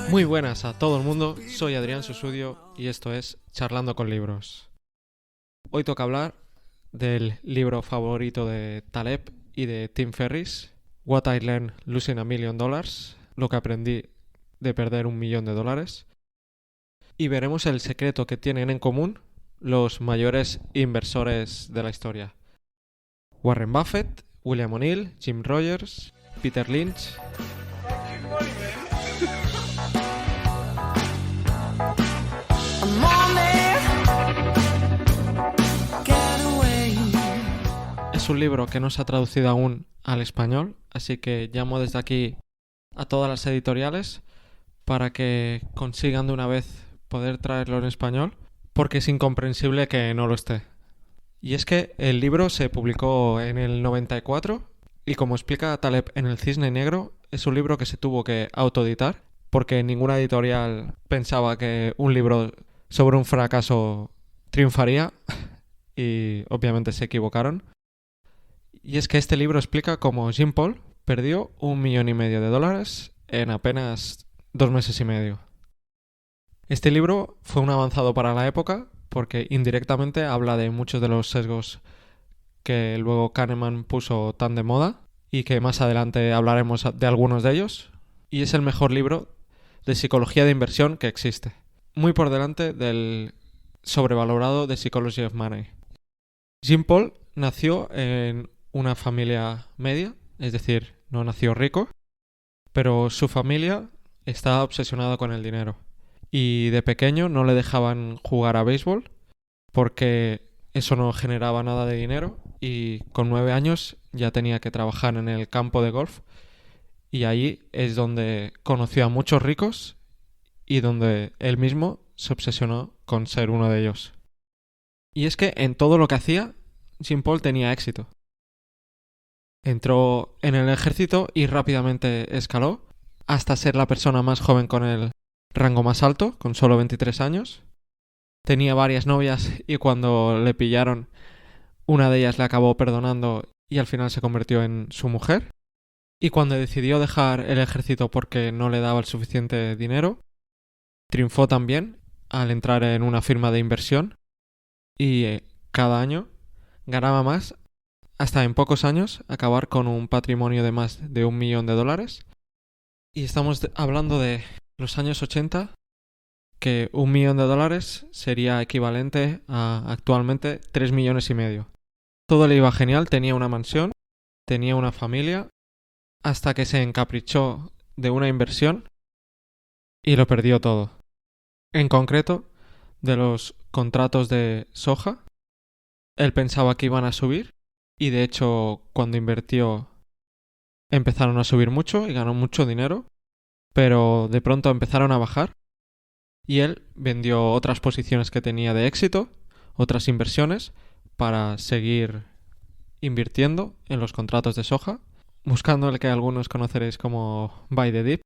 Muy buenas a todo el mundo, soy Adrián Susudio y esto es Charlando con Libros. Hoy toca hablar del libro favorito de Taleb y de Tim Ferriss, What I Learned Losing $1,000,000, lo que aprendí de perder $1,000,000, y veremos el secreto que tienen en común los mayores inversores de la historia: Warren Buffett, William O'Neill, Jim Rogers, Peter Lynch. Es un libro que no se ha traducido aún al español, así que llamo desde aquí a todas las editoriales para que consigan de una vez poder traerlo en español, porque es incomprensible que no lo esté. Y es que el libro se publicó en el 94 y, como explica Taleb en El Cisne Negro, es un libro que se tuvo que autoeditar porque ninguna editorial pensaba que un libro sobre un fracaso triunfaría y obviamente se equivocaron. Y es que este libro explica cómo Jean Paul perdió $1,500,000 en apenas 2 meses y medio. Este libro fue un avanzado para la época porque indirectamente habla de muchos de los sesgos que luego Kahneman puso tan de moda y que más adelante hablaremos de algunos de ellos. Y es el mejor libro de psicología de inversión que existe, muy por delante del sobrevalorado The Psychology of Money. Jean Paul nació en una familia media, es decir, no nació rico, pero su familia estaba obsesionada con el dinero. Y de pequeño no le dejaban jugar a béisbol porque eso no generaba nada de dinero, y con 9 años ya tenía que trabajar en el campo de golf, y ahí es donde conoció a muchos ricos y donde él mismo se obsesionó con ser uno de ellos. Y es que en todo lo que hacía, Jean Paul tenía éxito. Entró en el ejército y rápidamente escaló hasta ser la persona más joven con el rango más alto, con solo 23 años. Tenía varias novias y cuando le pillaron, una de ellas le acabó perdonando y al final se convirtió en su mujer. Y cuando decidió dejar el ejército porque no le daba el suficiente dinero, triunfó también al entrar en una firma de inversión y cada año ganaba más, hasta en pocos años acabar con un patrimonio de más de $1,000,000. Y estamos hablando de los años 80, que $1,000,000 sería equivalente a actualmente 3,5 millones. Todo le iba genial, tenía una mansión, tenía una familia, hasta que se encaprichó de una inversión y lo perdió todo. En concreto, de los contratos de soja, él pensaba que iban a subir y de hecho cuando invirtió empezaron a subir mucho y ganó mucho dinero, pero de pronto empezaron a bajar y él vendió otras posiciones que tenía de éxito, otras inversiones, para seguir invirtiendo en los contratos de soja, buscando el que algunos conoceréis como buy the dip.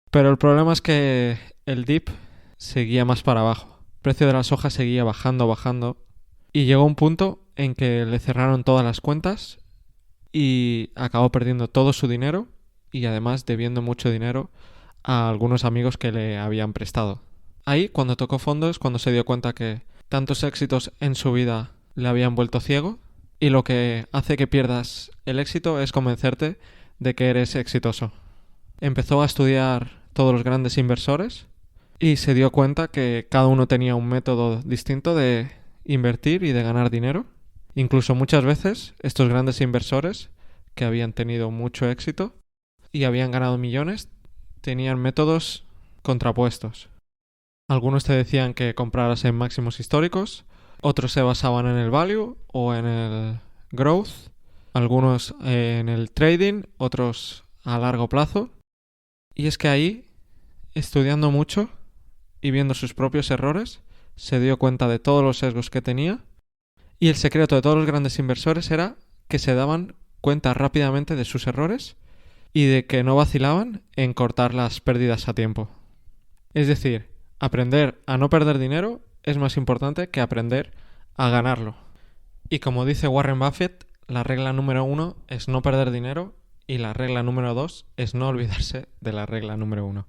Pero el problema es que el dip seguía más para abajo. El precio de la soja seguía bajando y llegó un punto en que le cerraron todas las cuentas y acabó perdiendo todo su dinero y además debiendo mucho dinero a algunos amigos que le habían prestado. Ahí, cuando tocó fondo, es cuando se dio cuenta que tantos éxitos en su vida le habían vuelto ciego, y lo que hace que pierdas el éxito es convencerte de que eres exitoso. Empezó a estudiar todos los grandes inversores y se dio cuenta que cada uno tenía un método distinto de invertir y de ganar dinero. Incluso muchas veces estos grandes inversores, que habían tenido mucho éxito y habían ganado millones, tenían métodos contrapuestos. Algunos te decían que compraras en máximos históricos, otros se basaban en el value o en el growth, algunos en el trading, otros a largo plazo. Y es que ahí, estudiando mucho y viendo sus propios errores, se dio cuenta de todos los sesgos que tenía, y el secreto de todos los grandes inversores era que se daban cuenta rápidamente de sus errores y de que no vacilaban en cortar las pérdidas a tiempo. Es decir, aprender a no perder dinero es más importante que aprender a ganarlo. Y como dice Warren Buffett, la regla número 1 es no perder dinero y la regla número 2 es no olvidarse de la regla número 1.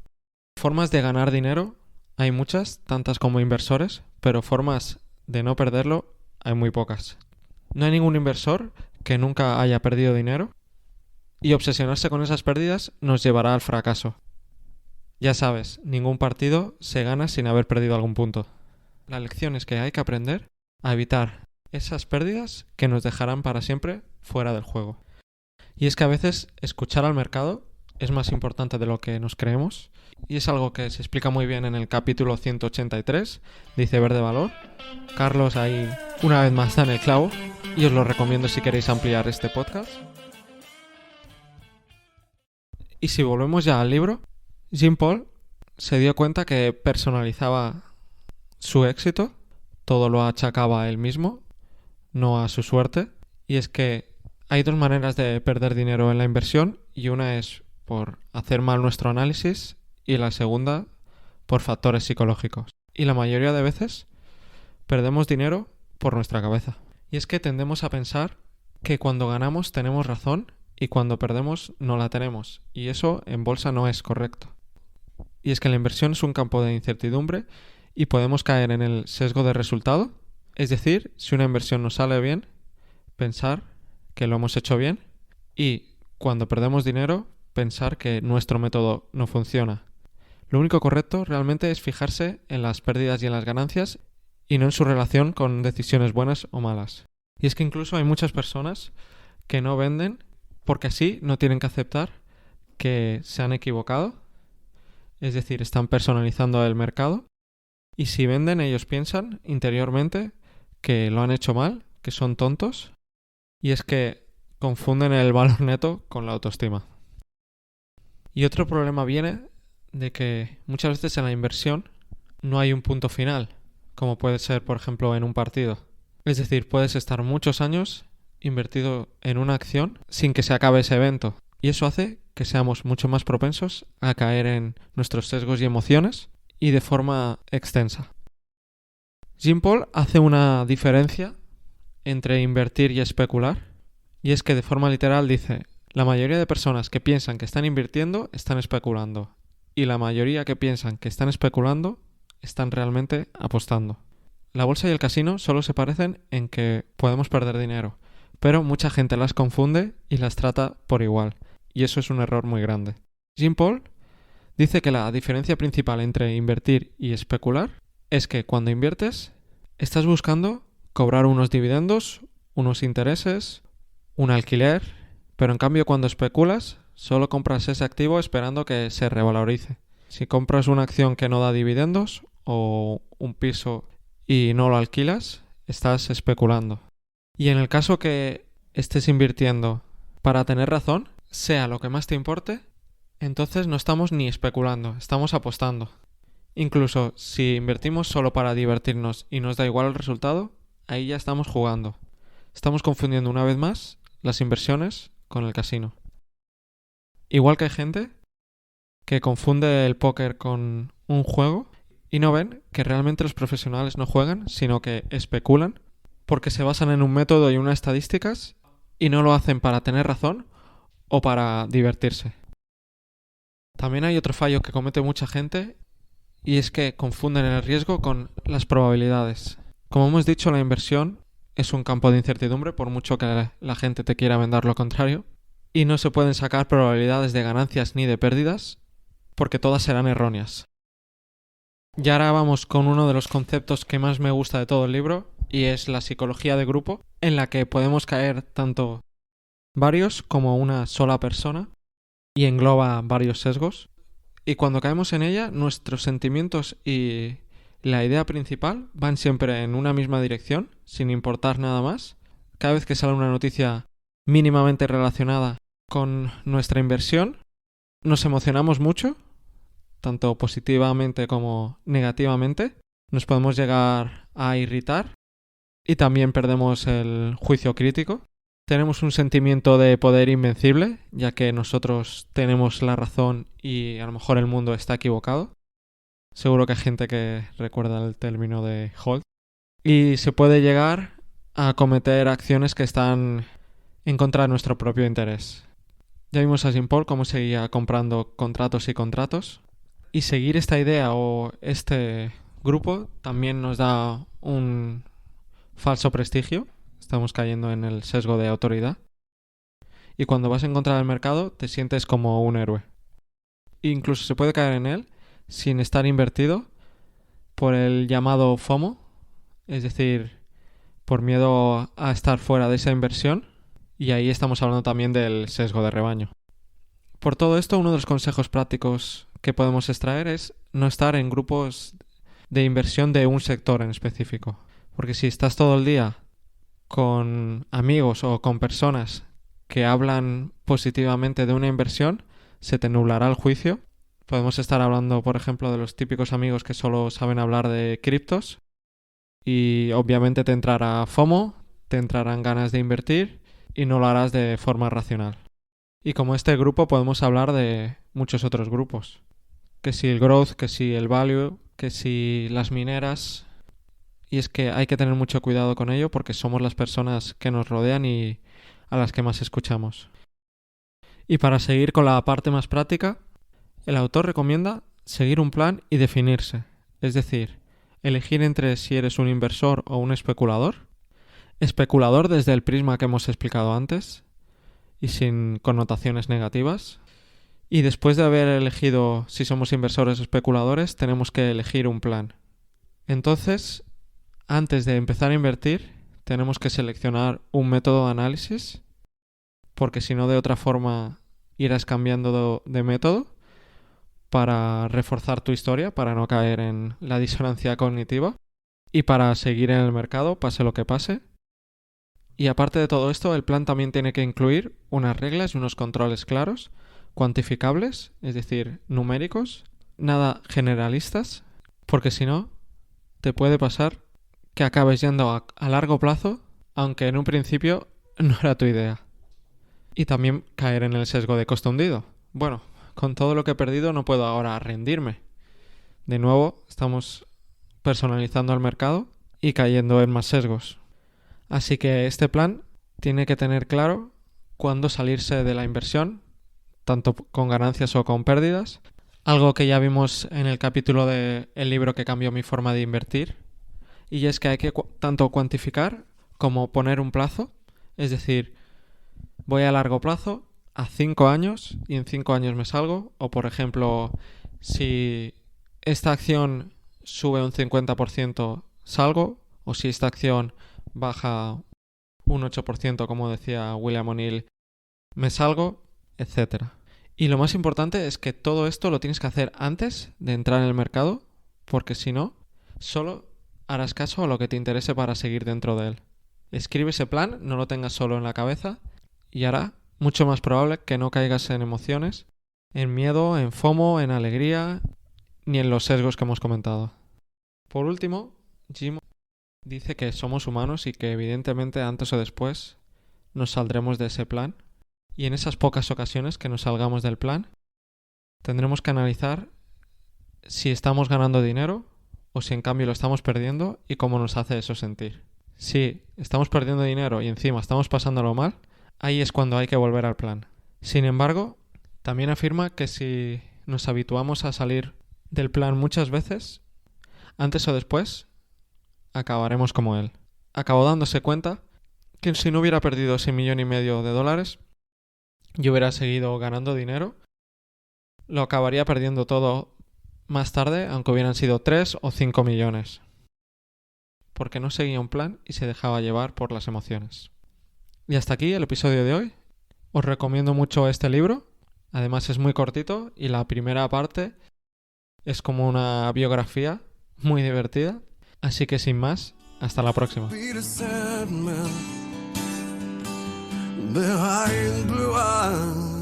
Formas de ganar dinero hay muchas, tantas como inversores, pero formas de no perderlo hay muy pocas. No hay ningún inversor que nunca haya perdido dinero y obsesionarse con esas pérdidas nos llevará al fracaso. Ya sabes, ningún partido se gana sin haber perdido algún punto. La lección es que hay que aprender a evitar esas pérdidas que nos dejarán para siempre fuera del juego. Y es que a veces escuchar al mercado es más importante de lo que nos creemos y es algo que se explica muy bien en el capítulo 183 de Iceberg de Valor. Carlos ahí una vez más da en el clavo y os lo recomiendo si queréis ampliar este podcast. Y si volvemos ya al libro, Jean Paul se dio cuenta que personalizaba su éxito, todo lo achacaba a él mismo, no a su suerte, y es que hay dos maneras de perder dinero en la inversión y una es por hacer mal nuestro análisis y la segunda por factores psicológicos. Y la mayoría de veces perdemos dinero por nuestra cabeza. Y es que tendemos a pensar que cuando ganamos tenemos razón y cuando perdemos no la tenemos. Y eso en bolsa no es correcto. Y es que la inversión es un campo de incertidumbre y podemos caer en el sesgo de resultado. Es decir, si una inversión nos sale bien, pensar que lo hemos hecho bien y cuando perdemos dinero, pensar que nuestro método no funciona. Lo único correcto realmente es fijarse en las pérdidas y en las ganancias y no en su relación con decisiones buenas o malas. Y es que incluso hay muchas personas que no venden porque así no tienen que aceptar que se han equivocado, es decir, están personalizando el mercado y si venden ellos piensan interiormente que lo han hecho mal, que son tontos y es que confunden el valor neto con la autoestima. Y otro problema viene de que muchas veces en la inversión no hay un punto final, como puede ser, por ejemplo, en un partido. Es decir, puedes estar muchos años invertido en una acción sin que se acabe ese evento. Y eso hace que seamos mucho más propensos a caer en nuestros sesgos y emociones y de forma extensa. Jean Paul hace una diferencia entre invertir y especular. Y es que de forma literal dice, la mayoría de personas que piensan que están invirtiendo están especulando. Y la mayoría que piensan que están especulando están realmente apostando. La bolsa y el casino solo se parecen en que podemos perder dinero, pero mucha gente las confunde y las trata por igual, y eso es un error muy grande. Jean Paul dice que la diferencia principal entre invertir y especular es que cuando inviertes estás buscando cobrar unos dividendos, unos intereses, un alquiler, pero en cambio cuando especulas solo compras ese activo esperando que se revalorice. Si compras una acción que no da dividendos o un piso y no lo alquilas, estás especulando. Y en el caso que estés invirtiendo para tener razón, sea lo que más te importe, entonces no estamos ni especulando, estamos apostando. Incluso si invertimos solo para divertirnos y nos da igual el resultado, ahí ya estamos jugando. Estamos confundiendo una vez más las inversiones con el casino. Igual que hay gente que confunde el póker con un juego y no ven que realmente los profesionales no juegan, sino que especulan porque se basan en un método y unas estadísticas y no lo hacen para tener razón o para divertirse. También hay otro fallo que comete mucha gente y es que confunden el riesgo con las probabilidades. Como hemos dicho, la inversión es un campo de incertidumbre por mucho que la gente te quiera vender lo contrario y no se pueden sacar probabilidades de ganancias ni de pérdidas porque todas serán erróneas. Y ahora vamos con uno de los conceptos que más me gusta de todo el libro y es la psicología de grupo, en la que podemos caer tanto varios como una sola persona y engloba varios sesgos. Y cuando caemos en ella, nuestros sentimientos y la idea principal van siempre en una misma dirección, sin importar nada más. Cada vez que sale una noticia mínimamente relacionada con nuestra inversión, nos emocionamos mucho, tanto positivamente como negativamente. Nos podemos llegar a irritar y también perdemos el juicio crítico. Tenemos un sentimiento de poder invencible, ya que nosotros tenemos la razón y a lo mejor el mundo está equivocado. Seguro que hay gente que recuerda el término de Holt. Y se puede llegar a cometer acciones que están en contra de nuestro propio interés. Ya vimos a Jean Paul cómo seguía comprando contratos y contratos. Y seguir esta idea o este grupo también nos da un falso prestigio. Estamos cayendo en el sesgo de autoridad. Y cuando vas a encontrar el mercado te sientes como un héroe. Incluso se puede caer en él sin estar invertido por el llamado FOMO, es decir, por miedo a estar fuera de esa inversión, y ahí estamos hablando también del sesgo de rebaño. Por todo esto, uno de los consejos prácticos que podemos extraer es no estar en grupos de inversión de un sector en específico, porque si estás todo el día con amigos o con personas que hablan positivamente de una inversión, se te nublará el juicio. Podemos estar hablando, por ejemplo, de los típicos amigos que solo saben hablar de criptos y obviamente te entrará FOMO, te entrarán ganas de invertir y no lo harás de forma racional. Y como este grupo podemos hablar de muchos otros grupos. Que si el growth, que si el value, que si las mineras. Y es que hay que tener mucho cuidado con ello porque somos las personas que nos rodean y a las que más escuchamos. Y para seguir con la parte más práctica, el autor recomienda seguir un plan y definirse. Es decir, elegir entre si eres un inversor o un especulador. Especulador desde el prisma que hemos explicado antes y sin connotaciones negativas. Y después de haber elegido si somos inversores o especuladores, tenemos que elegir un plan. Entonces, antes de empezar a invertir, tenemos que seleccionar un método de análisis, porque si no, de otra forma irás cambiando de método para reforzar tu historia, para no caer en la disonancia cognitiva y para seguir en el mercado, pase lo que pase. Y aparte de todo esto, el plan también tiene que incluir unas reglas y unos controles claros, cuantificables, es decir, numéricos, nada generalistas, porque si no, te puede pasar que acabes yendo a largo plazo, aunque en un principio no era tu idea. Y también caer en el sesgo de costo hundido. Bueno, con todo lo que he perdido no puedo ahora rendirme. De nuevo, estamos personalizando el mercado y cayendo en más sesgos. Así que este plan tiene que tener claro cuándo salirse de la inversión, tanto con ganancias o con pérdidas. Algo que ya vimos en el capítulo del libro que cambió mi forma de invertir. Y es que hay que tanto cuantificar como poner un plazo. Es decir, voy a largo plazo, a 5 años, y en 5 años me salgo. O por ejemplo, si esta acción sube un 50%, salgo. O si esta acción baja un 8%, como decía William O'Neill, me salgo, etc. Y lo más importante es que todo esto lo tienes que hacer antes de entrar en el mercado, porque si no, solo harás caso a lo que te interese para seguir dentro de él. Escribe ese plan, no lo tengas solo en la cabeza, y hará mucho más probable que no caigas en emociones, en miedo, en FOMO, en alegría, ni en los sesgos que hemos comentado. Por último, Jim dice que somos humanos y que evidentemente antes o después nos saldremos de ese plan, y en esas pocas ocasiones que nos salgamos del plan, tendremos que analizar si estamos ganando dinero o si en cambio lo estamos perdiendo y cómo nos hace eso sentir. Si estamos perdiendo dinero y encima estamos pasándolo mal, ahí es cuando hay que volver al plan. Sin embargo, también afirma que si nos habituamos a salir del plan muchas veces, antes o después acabaremos como él. Acabó dándose cuenta que si no hubiera perdido ese $1,5 millones y hubiera seguido ganando dinero, lo acabaría perdiendo todo más tarde, aunque hubieran sido 3 o 5 millones. Porque no seguía un plan y se dejaba llevar por las emociones. Y hasta aquí el episodio de hoy. Os recomiendo mucho este libro. Además es muy cortito y la primera parte es como una biografía muy divertida. Así que sin más, hasta la próxima. Behind blue eyes